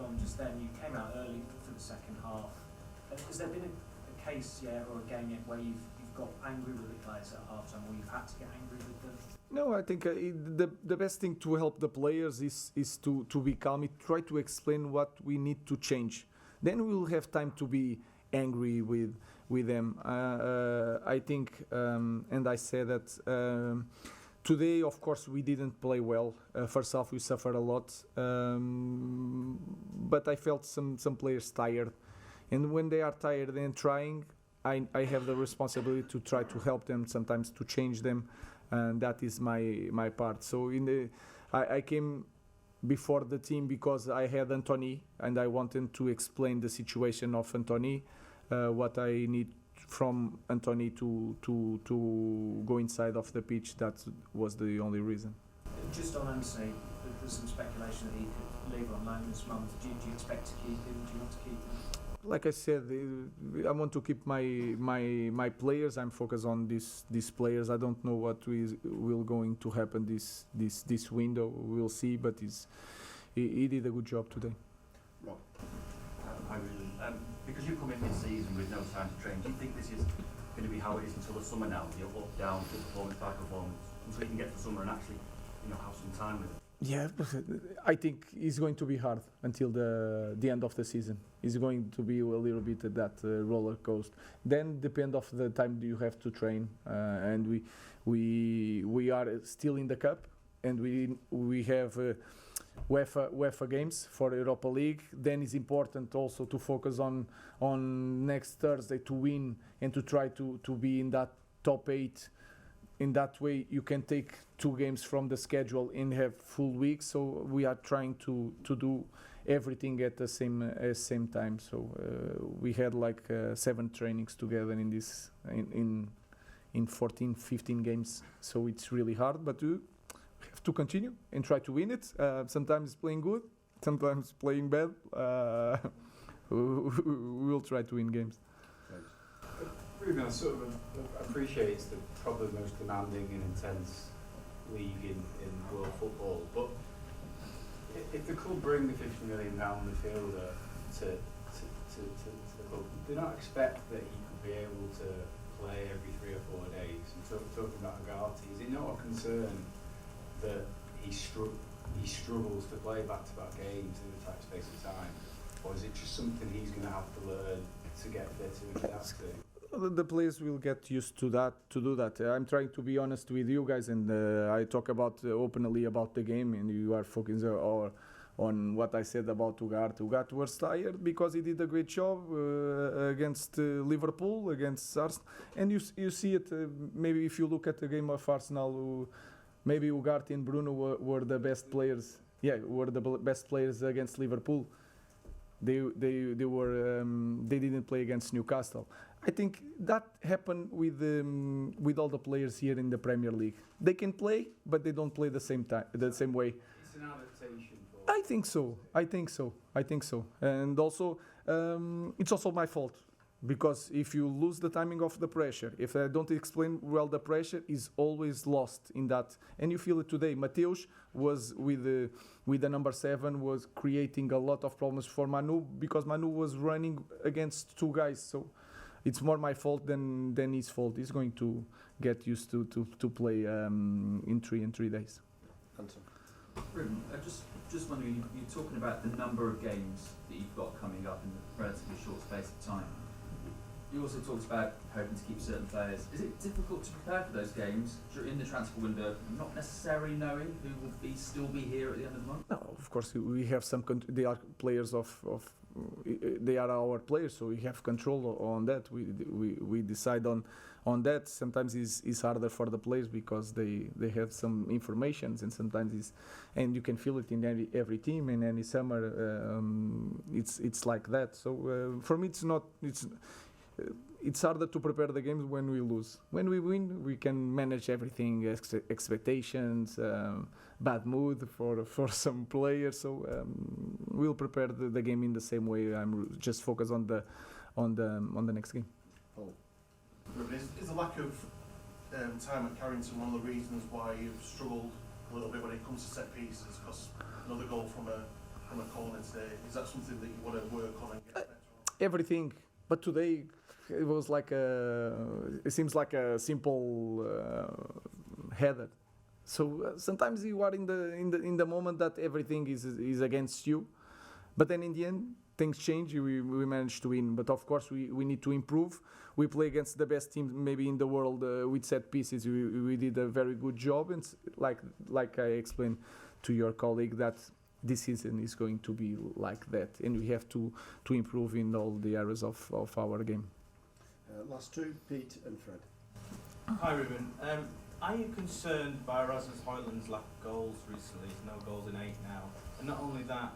gone just then. You came out early for the second half. Has there been a case yet or a game yet where you've got angry with the players at half time, or you've had to get angry with them? No, I think the best thing to help the players is to be calm, try to explain what we need to change. Then we will have time to be angry with them. I think, and I said that today, of course, we didn't play well. First half, we suffered a lot, but I felt some players tired. And when they are tired and trying, I have the responsibility to try to help them, sometimes to change them, and that is my part. So I came before the team because I had Anthony, and I wanted to explain the situation of Anthony, what I need from Anthony to go inside of the pitch. That was the only reason. Just on Anthony, there's some speculation that he could leave on loan this month. Do you expect to keep him? Do you want to keep him? Like I said, I want to keep my players. I'm focused on these players. I don't know what will going to happen this window. We'll see, but he did a good job today. Rob, hi Ruben. Because you come in this season with no time to train, do you think this is going to be how it is until the summer now? You're up, down, good performance, bad performance, until you can get to summer and actually, have some time with it? Yeah, I think it's going to be hard until the end of the season. It's going to be a little bit of that roller coaster. Then depend of the time you have to train, and we are still in the cup, and we have UEFA games for Europa League. Then it's important also to focus on next Thursday to win and to try to be in that top 8. In that way, you can take 2 games from the schedule and have full week. So we are trying to do everything at the same time. So we had like 7 trainings together in 14, 15 games. So it's really hard, but we have to continue and try to win it. Sometimes playing good, sometimes playing bad. We will try to win games. Ruben, I sort of appreciate it's probably the most demanding and intense league in world football, but if the club bring the 50 million midfielder to the club, do not expect that he could be able to play every 3 or 4 days. And talking about Agati, is it not a concern that he struggles to play back-to-back games in a tight space of time, or is it just something he's going to have to learn to get fit and adapt to? The players will get used to that, to do that. I'm trying to be honest with you guys, and I talk about openly about the game, and you are focusing on what I said about Ugarte. Ugarte was tired because he did a great job against Liverpool, against Arsenal, and you see it. Maybe if you look at the game of Arsenal, maybe Ugarte and Bruno were the best players. Yeah, were the best players against Liverpool. They didn't play against Newcastle. I think that happened with all the players here in the Premier League. They can play, but they don't play the same way. It's an adaptation. I think so. And also, it's also my fault, because if you lose the timing of the pressure, if I don't explain well, the pressure is always lost in that, and you feel it today. Mateus was with the number 7 was creating a lot of problems for Manu, because Manu was running against 2 guys. So it's more my fault than his fault. He's going to get used to play in 3 days. Ruben, just wondering, you're talking about the number of games that you've got coming up in a relatively short space of time. You also talked about hoping to keep certain players. Is it difficult to prepare for those games in the transfer window, not necessarily knowing who will still be here at the end of the month? No, of course we have some. They are players they are our players, so we have control on that. We decide on that. Sometimes it's harder for the players because they have some informations, and sometimes and you can feel it in every team in any summer. It's like that. So for me, it's harder to prepare the games when we lose. When we win, we can manage everything, expectations, bad mood for some players. So we'll prepare the game in the same way. I'm just focused on the next game. Is the lack of time at Carrington one of the reasons why you've struggled a little bit when it comes to set pieces? Because another goal from a from a corner today? Is that something that you want to work on and get better on? Everything. But today it was like it seems like a simple header. So sometimes you are in the moment that everything is against you, but then in the end things change. We managed to win, but of course we need to improve. We play against the best team maybe in the world with set pieces. We did a very good job, and like I explained to your colleague, that this season is going to be like that, and we have to improve in all the areas of our game. Last two, Pete and Fred. Hi Ruben. Are you concerned by Rasmus Højlund's lack of goals recently? He's no goals in 8 now. And not only that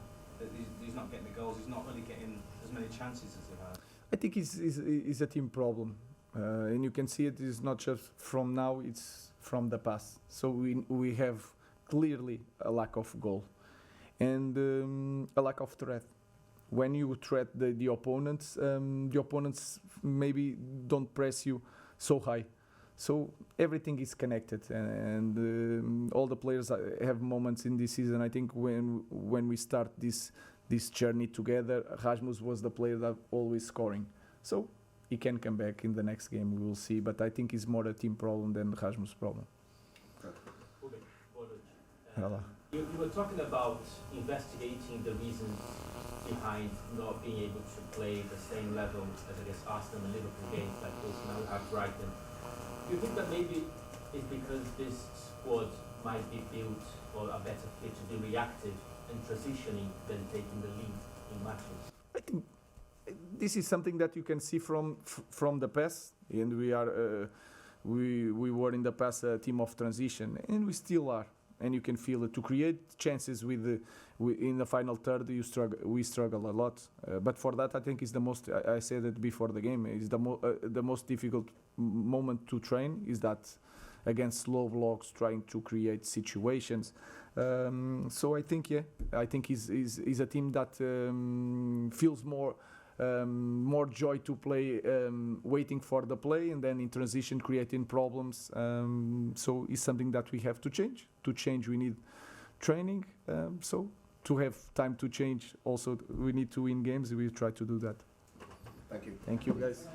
he's not getting the goals, he's not really getting as many chances as he had. I think it's a team problem, and you can see it is not just from now, it's from the past. So we have clearly a lack of goal and a lack of threat. When you threat the opponents maybe don't press you so high. So everything is connected, and all the players have moments in this season. I think when we start this journey together, Rasmus was the player that always scoring. So he can come back in the next game, we will see. But I think it's more a team problem than Rasmus' problem. You were talking about investigating the reasons behind not being able to play the same level as against Arsenal and Liverpool games like this. Now we have Brighton. Do you think that maybe it's because this squad might be built or a better fit to be reactive and transitioning than taking the lead in matches? I think this is something that you can see from the past, and we were in the past a team of transition, and we still are. And you can feel it. To create chances in the final third, we struggle a lot. But for that, I think is the most. I said it before the game. Is the most difficult moment to train. Is that against slow blocks, trying to create situations. So I think is a team that feels more joy to play, waiting for the play, and then in transition creating problems. So it's something that we have to change. To change, we need training. So to have time to change, also we need to win games. We try to do that. Thank you. Thank you, guys.